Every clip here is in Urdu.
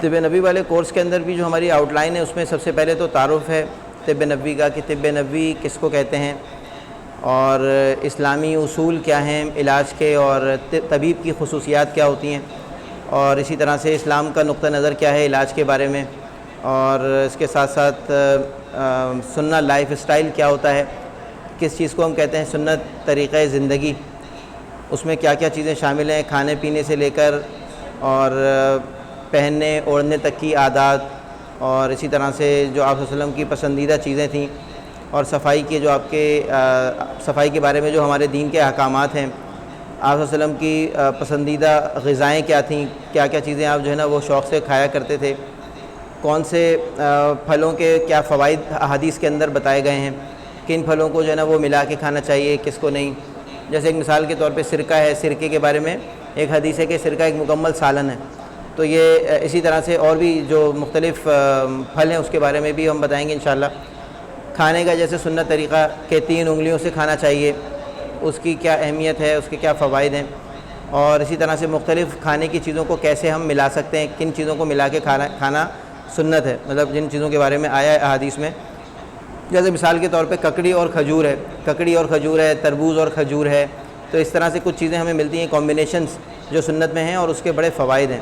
طب نبوی والے کورس کے اندر بھی جو ہماری آؤٹ لائن ہے اس میں سب سے پہلے تو تعارف ہے طب نبوی کا کہ طب نبوی کس کو کہتے ہیں، اور اسلامی اصول کیا ہیں علاج کے، اور طبیب کی خصوصیات کیا ہوتی ہیں، اور اسی طرح سے اسلام کا نقطہ نظر کیا ہے علاج کے بارے میں، اور اس کے ساتھ ساتھ سنت لائف اسٹائل کیا ہوتا ہے، کس چیز کو ہم کہتے ہیں سنت طریقہ زندگی، اس میں کیا کیا چیزیں شامل ہیں، کھانے پینے سے لے کر اور پہننے اوڑھنے تک کی عادات، اور اسی طرح سے جو آپ صلی اللہ علیہ وسلم کی پسندیدہ چیزیں تھیں، اور صفائی کے جو آپ کے صفائی کے بارے میں جو ہمارے دین کے احکامات ہیں، آپ صلی اللہ علیہ وسلم کی پسندیدہ غذائیں کیا تھیں، کیا کیا چیزیں آپ جو ہے نا وہ شوق سے کھایا کرتے تھے، کون سے پھلوں کے کیا فوائد احادیث کے اندر بتائے گئے ہیں، کن پھلوں کو جو ہے نا وہ ملا کے کھانا چاہیے کس کو نہیں. جیسے ایک مثال کے طور پہ سرکہ ہے، سرکے کے بارے میں ایک حدیث ہے کہ سرکہ ایک مکمل سالن ہے. تو یہ اسی طرح سے اور بھی جو مختلف پھل ہیں اس کے بارے میں بھی ہم بتائیں گے انشاءاللہ. کھانے کا جیسے سنت طریقہ کہ 3 انگلیوں سے کھانا چاہیے، اس کی کیا اہمیت ہے، اس کے کیا فوائد ہیں، اور اسی طرح سے مختلف کھانے کی چیزوں کو کیسے ہم ملا سکتے ہیں، کن چیزوں کو ملا کے کھانا سنت ہے، مطلب جن چیزوں کے بارے میں آیا ہے احادیث میں. جیسے مثال کے طور پہ ککڑی اور کھجور ہے، ککڑی اور کھجور ہے، تربوز اور کھجور ہے. تو اس طرح سے کچھ چیزیں ہمیں ملتی ہیں کمبینیشنز جو سنت میں ہیں اور اس کے بڑے فوائد ہیں.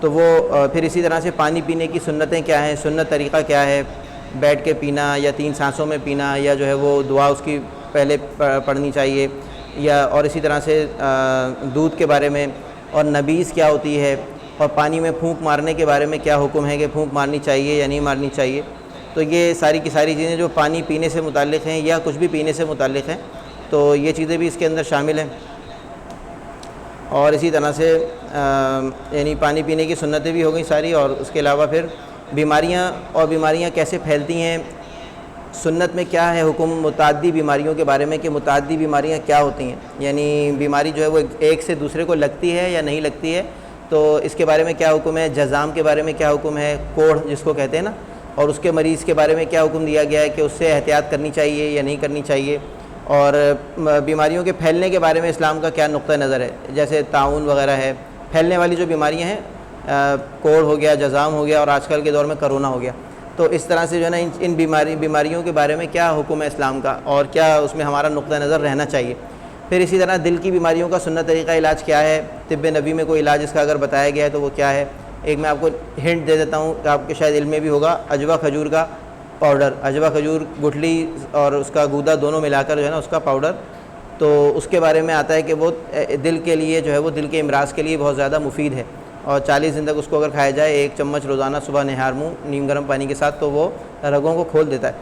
تو وہ پھر اسی طرح سے پانی پینے کی سنتیں کیا ہیں، سنت طریقہ کیا ہے، بیٹھ کے پینا یا 3 سانسوں میں پینا، یا جو ہے وہ دعا اس کی پہلے پڑھنی چاہیے، یا اور اسی طرح سے دودھ کے بارے میں، اور نبیذ کیا ہوتی ہے، اور پانی میں پھونک مارنے کے بارے میں کیا حکم ہے کہ پھونک مارنی چاہیے یا نہیں مارنی چاہیے. تو یہ ساری کی ساری چیزیں جو پانی پینے سے متعلق ہیں یا کچھ بھی پینے سے متعلق ہیں، تو یہ چیزیں بھی اس کے اندر شامل ہیں. اور اسی طرح سے یعنی پانی پینے کی سنتیں بھی ہو گئیں ساری. اور اس کے علاوہ پھر بیماریاں کیسے پھیلتی ہیں، سنت میں کیا ہے حکم متعدی بیماریوں کے بارے میں کہ متعدی بیماریاں کیا ہوتی ہیں، یعنی بیماری جو ہے وہ ایک سے دوسرے کو لگتی ہے یا نہیں لگتی ہے، تو اس کے بارے میں کیا حکم ہے، جزام کے بارے میں کیا حکم ہے، کوڑھ جس کو کہتے ہیں نا، اور اس کے مریض کے بارے میں کیا حکم دیا گیا ہے کہ اس سے احتیاط کرنی چاہیے یا نہیں کرنی چاہیے. اور بیماریوں کے پھیلنے کے بارے میں اسلام کا کیا نقطہ نظر ہے، جیسے طاعون وغیرہ ہے، پھیلنے والی جو بیماریاں ہیں، کوڑھ ہو گیا، جزام ہو گیا، اور آج کل کے دور میں کرونا ہو گیا. تو اس طرح سے جو ہے نا ان بیماریوں کے بارے میں کیا حکم ہے اسلام کا، اور کیا اس میں ہمارا نقطہ نظر رہنا چاہیے. پھر اسی طرح دل کی بیماریوں کا سنت طریقہ علاج کیا ہے، طب نبوی میں کوئی علاج اس کا اگر بتایا گیا ہے تو وہ کیا ہے. ایک میں آپ کو ہنٹ دے دیتا ہوں کہ آپ کے شاید علم میں بھی ہوگا، اجوا کھجور کا پاؤڈر، اجوا کھجور گٹھلی اور اس کا گودا دونوں ملا کر جو ہے نا اس کا پاؤڈر، تو اس کے بارے میں آتا ہے کہ وہ دل کے لیے جو ہے وہ دل کے امراض کے لیے بہت زیادہ مفید ہے، اور 40 دن تک اس کو اگر کھایا جائے 1 چمچ روزانہ صبح نہار منہ نیم گرم پانی کے ساتھ، تو وہ رگوں کو کھول دیتا ہے.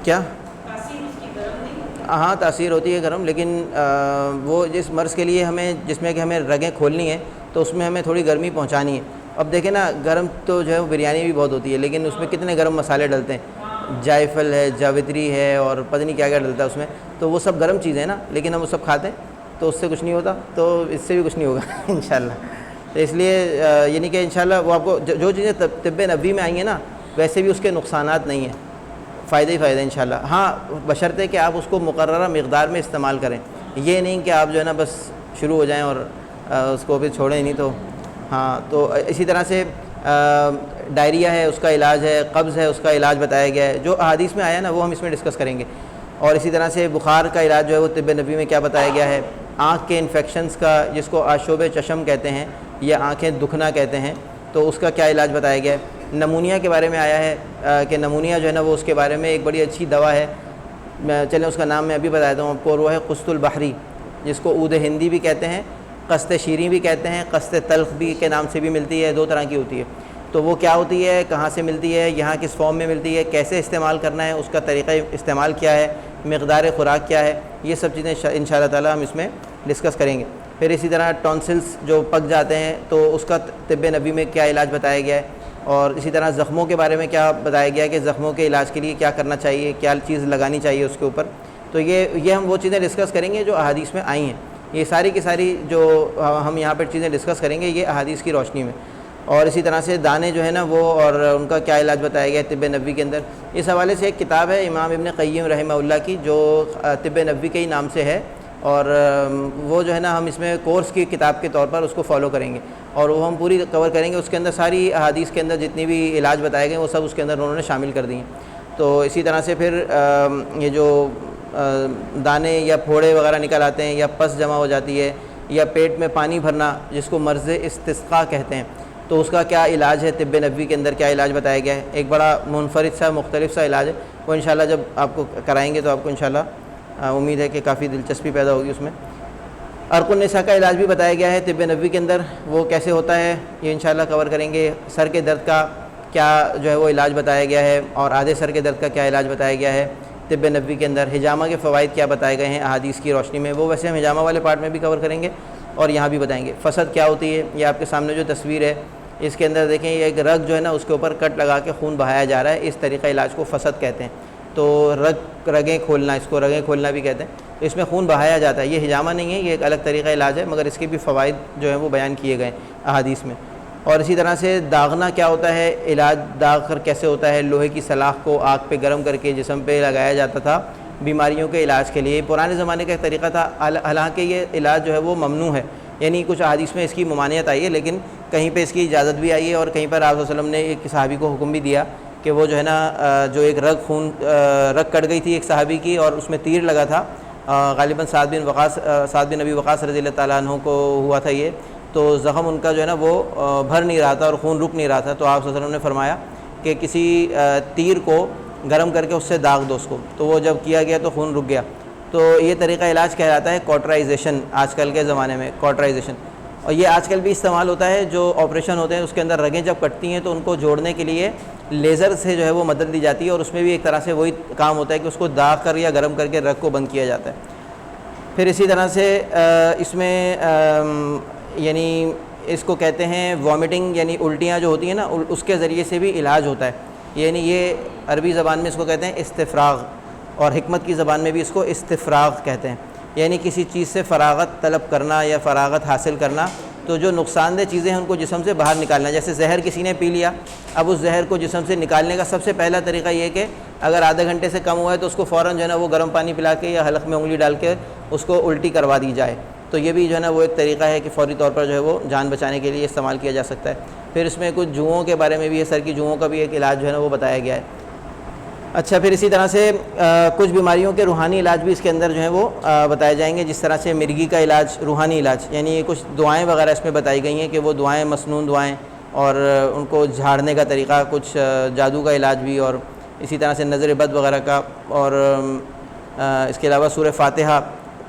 کیا ہاں تاثیر ہوتی ہے گرم، لیکن وہ جس مرض کے لیے جس میں کہ ہمیں رگیں کھولنی ہیں تو اس میں ہمیں تھوڑی گرمی پہنچانی ہے. اب دیکھیں نا گرم تو جو ہے وہ بریانی بھی بہت ہوتی ہے، لیکن اس میں کتنے گرم مسالے ڈلتے ہیں، جائفل ہے، جاوتری ہے، اور پتہ نہیں کیا کیا ڈلتا ہے اس میں، تو وہ سب گرم چیزیں ہیں نا، لیکن ہم وہ سب کھاتے ہیں تو اس سے کچھ نہیں ہوتا، تو اس سے بھی کچھ نہیں ہوگا انشاءاللہ. تو اس لیے یعنی کہ انشاءاللہ وہ آپ کو جو چیزیں طب نبوی میں آئی ہیں نا، ویسے بھی اس کے نقصانات نہیں ہیں، فائدے ہی فائدے انشاءاللہ. ہاں بشرطے کہ آپ اس کو مقررہ مقدار میں استعمال کریں، یہ نہیں کہ آپ جو ہے نا بس شروع ہو جائیں اور اس کو پھر چھوڑیں نہیں. تو ہاں تو اسی طرح سے ڈائریا ہے اس کا علاج ہے، قبض ہے اس کا علاج بتایا گیا ہے، جو احادیث میں آیا نا وہ ہم اس میں ڈسکس کریں گے. اور اسی طرح سے بخار کا علاج جو ہے وہ طب نبوی میں کیا بتایا گیا ہے. آنکھ کے انفیکشنز کا جس کو آشوب چشم کہتے ہیں یا آنکھیں دکھنا کہتے ہیں، تو اس کا کیا علاج بتایا گیا ہے. نمونیا کے بارے میں آیا ہے کہ نمونیا جو ہے نا وہ اس کے بارے میں ایک بڑی اچھی دوا ہے، چلیں اس کا نام میں ابھی بتاتا ہوں آپ کو. وہ ہے قسط البحری، جس کو عود ہندی بھی کہتے ہیں، قسط شیریں بھی کہتے ہیں، قسط تلخ بھی کے نام سے بھی ملتی ہے، 2 طرح کی ہوتی ہے. تو وہ کیا ہوتی ہے، کہاں سے ملتی ہے، یہاں کس فارم میں ملتی ہے، کیسے استعمال کرنا ہے، اس کا طریقہ استعمال کیا ہے، مقدار خوراک کیا ہے، یہ سب چیزیں انشاءاللہ تعالی ہم اس میں ڈسکس کریں گے. پھر اسی طرح ٹونسلز جو پک جاتے ہیں تو اس کا طب نبوی میں کیا علاج بتایا گیا ہے. اور اسی طرح زخموں کے بارے میں کیا بتایا گیا ہے کہ زخموں کے علاج کے لیے کیا کرنا چاہیے، کیا چیز لگانی چاہیے اس کے اوپر. تو یہ ہم وہ چیزیں ڈسکس کریں گے جو احادیث میں آئی ہیں. یہ ساری کی ساری جو ہم یہاں پر چیزیں ڈسکس کریں گے یہ احادیث کی روشنی میں. اور اسی طرح سے دانے جو ہے نا وہ اور ان کا کیا علاج بتایا گیا ہے طب نبوی کے اندر. اس حوالے سے ایک کتاب ہے امام ابن قیم رحمہ اللہ کی جو طب نبوی کے ہی نام سے ہے، اور وہ جو ہے نا ہم اس میں کورس کی کتاب کے طور پر اس کو فالو کریں گے اور وہ ہم پوری کور کریں گے. اس کے اندر ساری احادیث کے اندر جتنی بھی علاج بتائے گئے وہ سب اس کے اندر انہوں نے شامل کر دی ہیں. تو اسی طرح سے پھر یہ جو دانے یا پھوڑے وغیرہ نکل آتے ہیں یا پس جمع ہو جاتی ہے یا پیٹ میں پانی بھرنا جس کو مرض استسقاء کہتے ہیں, تو اس کا کیا علاج ہے, طب نبوی کے اندر کیا علاج بتایا گیا ہے. ایک بڑا منفرد سا مختلف سا علاج ہے, وہ انشاءاللہ جب آپ کو کرائیں گے تو آپ کو انشاءاللہ امید ہے کہ کافی دلچسپی پیدا ہوگی اس میں. عرق النساء کا علاج بھی بتایا گیا ہے طب نبوی کے اندر, وہ کیسے ہوتا ہے یہ انشاءاللہ کور کریں گے. سر کے درد کا کیا جو ہے وہ علاج بتایا گیا ہے اور آدھے سر کے درد کا کیا علاج بتایا گیا ہے طب نبوی کے اندر. حجامہ کے فوائد کیا بتائے گئے ہیں احادیث کی روشنی میں, وہ ویسے ہم حجامہ والے پارٹ میں بھی کور کریں گے اور یہاں بھی بتائیں گے. فسد کیا ہوتی ہے, یہ آپ کے سامنے جو تصویر ہے اس کے اندر دیکھیں, یہ ایک رگ جو ہے نا اس کے اوپر کٹ لگا کے خون بہایا جا رہا ہے, اس طریقہ علاج کو فسد کہتے ہیں. تو رگیں کھولنا, اس کو رگیں کھولنا بھی کہتے ہیں. اس میں خون بہایا جاتا ہے, یہ حجامہ نہیں ہے, یہ ایک الگ طریقہ علاج ہے, مگر اس کے بھی فوائد جو ہیں وہ بیان کیے گئے احادیث میں. اور اسی طرح سے داغنا کیا ہوتا ہے, علاج داغ کر کیسے ہوتا ہے. لوہے کی سلاخ کو آگ پہ گرم کر کے جسم پہ لگایا جاتا تھا بیماریوں کے علاج کے لیے, پرانے زمانے کا ایک طریقہ تھا. حالانکہ یہ علاج جو ہے وہ ممنوع ہے, یعنی کچھ احادیث میں اس کی ممانعت آئی ہے, لیکن کہیں پہ اس کی اجازت بھی آئی ہے اور کہیں پر آپ صلی اللہ علیہ وسلم نے ایک صحابی کو حکم بھی دیا کہ وہ جو ہے نا جو ایک رگ کٹ گئی تھی ایک صحابی کی اور اس میں تیر لگا تھا, غالباً سعد بن ابی وقاص رضی اللہ تعالیٰ عنہ کو ہوا تھا یہ, تو زخم ان کا جو ہے نا وہ بھر نہیں رہا تھا اور خون رک نہیں رہا تھا. تو آپ صلی اللہ علیہ وسلم نے فرمایا کہ کسی تیر کو گرم کر کے اس سے داغ دو اس کو, تو وہ جب کیا گیا تو خون رک گیا. تو یہ طریقہ علاج کہلاتا ہے کوٹرائزیشن, آج کل کے زمانے میں کوٹرائزیشن. اور یہ آج کل بھی استعمال ہوتا ہے, جو آپریشن ہوتے ہیں اس کے اندر رگیں جب کٹتی ہیں تو ان کو جوڑنے کے لیے لیزر سے جو ہے وہ مدد دی جاتی ہے, اور اس میں بھی ایک طرح سے وہی کام ہوتا ہے کہ اس کو داغ کر یا گرم کر کے رگ کو بند کیا جاتا ہے. پھر اسی طرح سے اس میں یعنی اس کو کہتے ہیں وامٹنگ, یعنی الٹیاں جو ہوتی ہیں نا اس کے ذریعے سے بھی علاج ہوتا ہے. یعنی یہ عربی زبان میں اس کو کہتے ہیں استفراغ, اور حکمت کی زبان میں بھی اس کو استفراغ کہتے ہیں, یعنی کسی چیز سے فراغت طلب کرنا یا فراغت حاصل کرنا. تو جو نقصان دہ چیزیں ہیں ان کو جسم سے باہر نکالنا, جیسے زہر کسی نے پی لیا, اب اس زہر کو جسم سے نکالنے کا سب سے پہلا طریقہ یہ کہ اگر آدھے گھنٹے سے کم ہوا ہے تو اس کو فوراً جو ہے نا وہ گرم پانی پلا کے یا حلق میں انگلی ڈال کے اس کو الٹی کروا دی جائے. تو یہ بھی جو ہے نا وہ ایک طریقہ ہے کہ فوری طور پر جو ہے وہ جان بچانے کے لیے استعمال کیا جا سکتا ہے. پھر اس میں کچھ جوؤں کے بارے میں بھی ہے, سر کی جوؤں کا بھی ایک علاج جو ہے نا وہ بتایا گیا ہے. اچھا, پھر اسی طرح سے کچھ بیماریوں کے روحانی علاج بھی اس کے اندر جو ہیں وہ بتائے جائیں گے, جس طرح سے مرگی کا علاج, روحانی علاج, یعنی کچھ دعائیں وغیرہ اس میں بتائی گئی ہیں کہ وہ دعائیں مسنون دعائیں, اور ان کو جھاڑنے کا طریقہ, کچھ جادو کا علاج بھی, اور اسی طرح سے نظر بد وغیرہ کا. اور اس کے علاوہ سورہ فاتحہ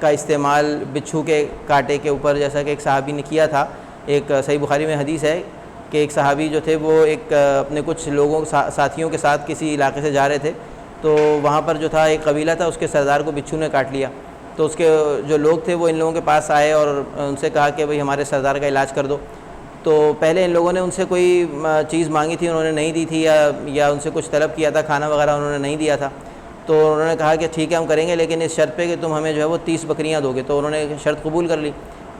کا استعمال بچھو کے کانٹے کے اوپر, جیسا کہ ایک صحابی نے کیا تھا. ایک صحیح بخاری میں حدیث ہے کہ ایک صحابی جو تھے وہ ایک اپنے کچھ لوگوں ساتھیوں کے ساتھ کسی علاقے سے جا رہے تھے, تو وہاں پر جو تھا ایک قبیلہ تھا, اس کے سردار کو بچھو نے کاٹ لیا. تو اس کے جو لوگ تھے وہ ان لوگوں کے پاس آئے اور ان سے کہا کہ بھئی ہمارے سردار کا علاج کر دو. تو پہلے ان لوگوں نے ان سے کوئی چیز مانگی تھی, انہوں نے نہیں دی تھی, یا ان سے کچھ طلب کیا تھا, کھانا وغیرہ انہوں نے نہیں دیا تھا. تو انہوں نے کہا کہ ٹھیک ہے ہم کریں گے, لیکن اس شرط پہ کہ تم ہمیں جو ہے وہ 30 بکریاں دو گے. تو انہوں نے شرط قبول کر لی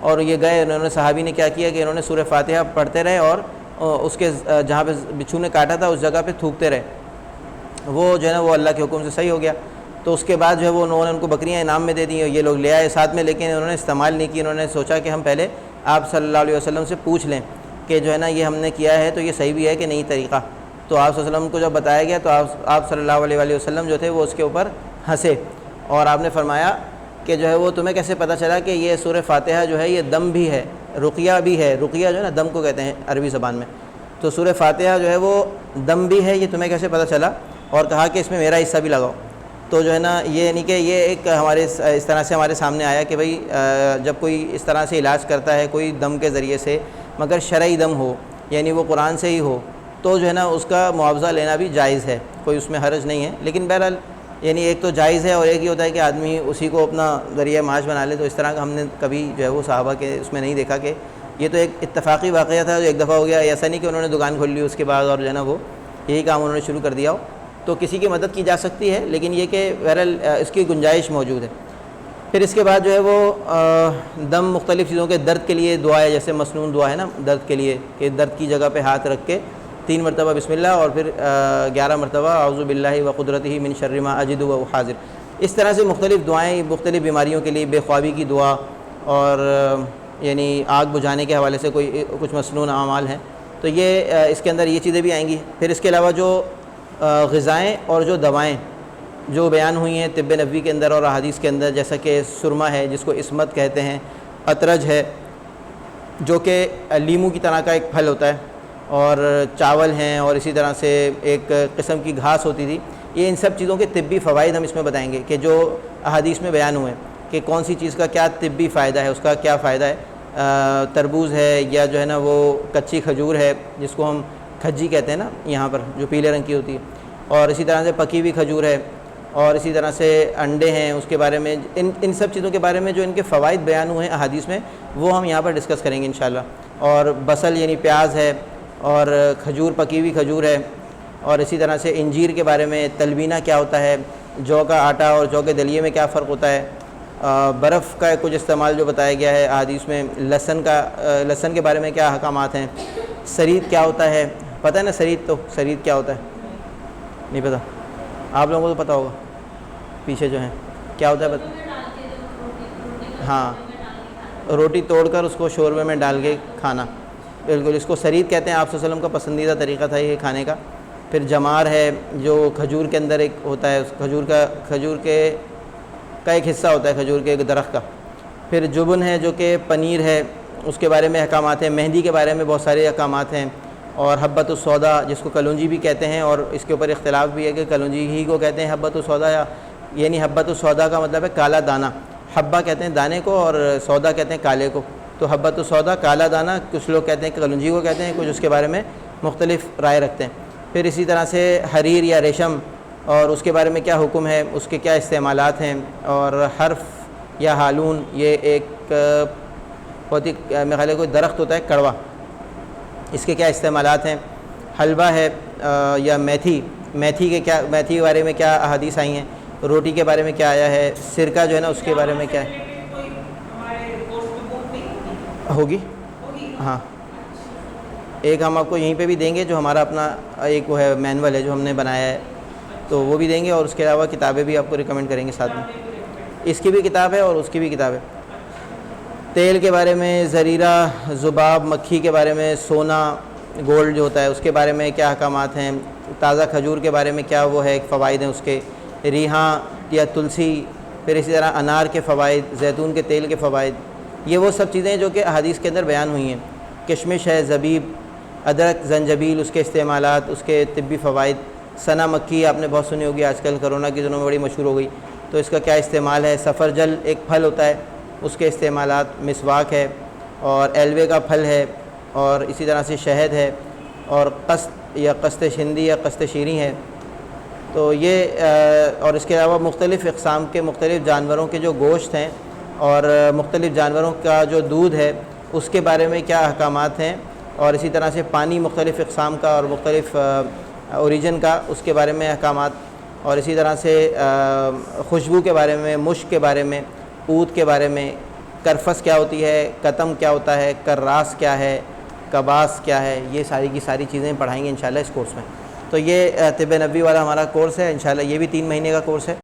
اور یہ گئے. انہوں نے صحابی نے کیا کیا کہ انہوں نے سورہ فاتحہ پڑھتے رہے اور اس کے جہاں پہ بچھو نے کاٹا تھا اس جگہ پہ تھوکتے رہے. وہ جو ہے نا وہ اللہ کے حکم سے صحیح ہو گیا. تو اس کے بعد جو ہے وہ انہوں نے ان کو بکریاں انعام میں دے دیں, یہ لوگ لے آئے ساتھ میں, لیکن انہوں نے استعمال نہیں کی. انہوں نے سوچا کہ ہم پہلے آپ صلی اللہ علیہ وسلم سے پوچھ لیں کہ جو ہے نا یہ ہم نے کیا ہے تو یہ صحیح بھی ہے کہ نہیں طریقہ. تو آپ صلی اللہ علیہ وسلم کو جب بتایا گیا تو آپ صلی اللہ علیہ وسلم جو تھے وہ اس کے اوپر ہنسے, اور آپ نے فرمایا کہ جو ہے وہ تمہیں کیسے پتہ چلا کہ یہ سورہ فاتحہ جو ہے یہ دم بھی ہے, رقیہ بھی ہے. رقیہ جو ہے نا دم کو کہتے ہیں عربی زبان میں, تو سورہ فاتحہ جو ہے وہ دم بھی ہے, یہ تمہیں کیسے پتہ چلا؟ اور کہا کہ اس میں میرا حصہ بھی لگاؤ. تو جو ہے نا یہ یعنی کہ یہ ایک ہمارے اس طرح سے ہمارے سامنے آیا کہ بھئی جب کوئی اس طرح سے علاج کرتا ہے کوئی دم کے ذریعے سے, مگر شرعی دم ہو, یعنی وہ قرآن سے ہی ہو, تو جو ہے نا اس کا معاوضہ لینا بھی جائز ہے, کوئی اس میں حرج نہیں ہے. لیکن بہرحال یعنی ایک تو جائز ہے اور ایک یہ ہوتا ہے کہ آدمی اسی کو اپنا ذریعہ معاش بنا لے. تو اس طرح کا ہم نے کبھی جو ہے وہ صحابہ کے اس میں نہیں دیکھا کہ یہ تو ایک اتفاقی واقعہ تھا جو ایک دفعہ ہو گیا. ایسا نہیں کہ انہوں نے دکان کھول لی اس کے بعد اور جو ہے نا وہ یہی کام انہوں نے شروع کر دیا ہو. تو کسی کی مدد کی جا سکتی ہے, لیکن یہ کہ بہرحال اس کی گنجائش موجود ہے. پھر اس کے بعد جو ہے وہ دم مختلف چیزوں کے درد کے لیے دعا ہے, جیسے مسنون دعا ہے نا درد کے لیے, کہ درد کی جگہ پہ ہاتھ رکھ کے 3 مرتبہ بسم اللہ اور پھر 11 مرتبہ اعوذ باللہ و قدرتہ من شر ما اجد و حاضر. اس طرح سے مختلف دعائیں مختلف بیماریوں کے لیے، بے خوابی کی دعا، اور یعنی آگ بجھانے کے حوالے سے کچھ مسنون اعمال ہیں، تو یہ اس کے اندر یہ چیزیں بھی آئیں گی۔ پھر اس کے علاوہ جو غذائیں اور جو دوائیں جو بیان ہوئی ہیں طب نبوی کے اندر اور احادیث کے اندر، جیسا کہ سرما ہے جس کو عصمت کہتے ہیں، اطرج ہے جو کہ لیمو کی طرح کا ایک پھل ہوتا ہے، اور چاول ہیں، اور اسی طرح سے ایک قسم کی گھاس ہوتی تھی، یہ ان سب چیزوں کے طبی فوائد ہم اس میں بتائیں گے کہ جو احادیث میں بیان ہوئے ہیں کہ کون سی چیز کا کیا طبی فائدہ ہے، اس کا کیا فائدہ ہے۔ تربوز ہے، یا جو ہے نا وہ کچی کھجور ہے جس کو ہم کھجی کہتے ہیں نا یہاں پر، جو پیلے رنگ کی ہوتی ہے، اور اسی طرح سے پکی ہوئی کھجور ہے، اور اسی طرح سے انڈے ہیں، اس کے بارے میں ان سب چیزوں کے بارے میں جو ان کے فوائد بیان ہوئے ہیں احادیث میں، وہ ہم یہاں پر ڈسکس کریں گے انشاءاللہ۔ اور بصل یعنی پیاز ہے، اور کھجور پکی ہوئی کھجور ہے، اور اسی طرح سے انجیر کے بارے میں، تلبینہ کیا ہوتا ہے، جو کا آٹا اور جو کے دلیے میں کیا فرق ہوتا ہے، برف کا کچھ استعمال جو بتایا گیا ہے احادیث میں، لہسن کے بارے میں کیا احکامات ہیں، سرید کیا ہوتا ہے، پتہ ہے نا سرید کیا ہوتا ہے؟ نہیں پتہ؟ آپ لوگوں کو تو پتہ ہوگا، پیچھے جو ہیں کیا ہوتا ہے ہاں، روٹی توڑ کر اس کو شوربے میں ڈال کے کھانا، بالکل اس کو سرید کہتے ہیں۔ آپ صلی اللہ علیہ وسلم کا پسندیدہ طریقہ تھا یہ کھانے کا۔ پھر جمار ہے جو کھجور کے اندر ایک ہوتا ہے، کھجور کا ایک حصہ ہوتا ہے، کھجور کے ایک درخت کا۔ پھر جبن ہے جو کہ پنیر ہے، اس کے بارے میں احکامات ہیں۔ مہندی کے بارے میں بہت سارے احکامات ہیں، اور حبۃ السودا جس کو کلونجی بھی کہتے ہیں، اور اس کے اوپر اختلاف بھی ہے کہ کلونجی ہی کو کہتے ہیں حبۃ السودا، یا یعنی حبۃ السودا کا مطلب ہے کالا دانہ، حبہ کہتے ہیں دانے کو، اور سودا کہتے ہیں کالے کو، تو حبۃ السودا کالا دانہ، کچھ لوگ کہتے ہیں کہ کلونجی کو کہتے ہیں، کچھ اس کے بارے میں مختلف رائے رکھتے ہیں۔ پھر اسی طرح سے حریر یا ریشم، اور اس کے بارے میں کیا حکم ہے، اس کے کیا استعمالات ہیں، اور حرف یا ہالون، یہ ایک بہت ہی میرے خیال ہے کوئی درخت ہوتا ہے کڑوا، اس کے کیا استعمالات ہیں۔ حلوہ ہے یا میتھی کے بارے میں کیا احادیث آئی ہیں، روٹی کے بارے میں کیا آیا ہے، سرکہ جو ہے نا اس کے بارے میں کیا ہے ہوگی، ہاں ایک ہم آپ کو یہیں پہ بھی دیں گے، جو ہمارا اپنا ایک وہ ہے مینول ہے جو ہم نے بنایا ہے، تو وہ بھی دیں گے، اور اس کے علاوہ کتابیں بھی آپ کو ریکمنڈ کریں گے ساتھ میں، اس کی بھی کتاب ہے اور اس کی بھی کتاب ہے۔ تیل کے بارے میں، زریرہ، ذباب، مکھی کے بارے میں، سونا گولڈ جو ہوتا ہے اس کے بارے میں کیا احکامات ہیں، تازہ کھجور کے بارے میں کیا وہ ہے فوائد ہیں اس کے، ریحاں یا تلسی، پھر اسی طرح انار کے فوائد، زیتون کے تیل کے فوائد، یہ وہ سب چیزیں جو کہ احادیث کے اندر بیان ہوئی ہیں۔ کشمش ہے، زبیب، ادرک، زنجبیل، اس کے استعمالات، اس کے طبی فوائد۔ سنا مکی آپ نے بہت سنی ہوگی، آج کل کرونا کے دنوں میں بڑی مشہور ہو گئی، تو اس کا کیا استعمال ہے۔ سفرجل ایک پھل ہوتا ہے، اس کے استعمالات۔ مسواک ہے، اور ایلوے کا پھل ہے، اور اسی طرح سے شہد ہے، اور قسط یا قسط ہندی یا قسط شیریں ہے۔ تو یہ اور اس کے علاوہ مختلف اقسام کے مختلف جانوروں کے جو گوشت ہیں، اور مختلف جانوروں کا جو دودھ ہے اس کے بارے میں کیا احکامات ہیں، اور اسی طرح سے پانی مختلف اقسام کا اور مختلف اوریجن کا، اس کے بارے میں احکامات، اور اسی طرح سے خوشبو کے بارے میں، مشک کے بارے میں، عود کے بارے میں، کرفس کیا ہوتی ہے، کتم کیا ہوتا ہے، کراس کیا ہے، کباس کیا ہے، یہ ساری کی ساری چیزیں پڑھائیں گے انشاءاللہ اس کورس میں۔ تو یہ طب نبوی والا ہمارا کورس ہے انشاءاللہ، یہ بھی 3 مہینے کا کورس ہے۔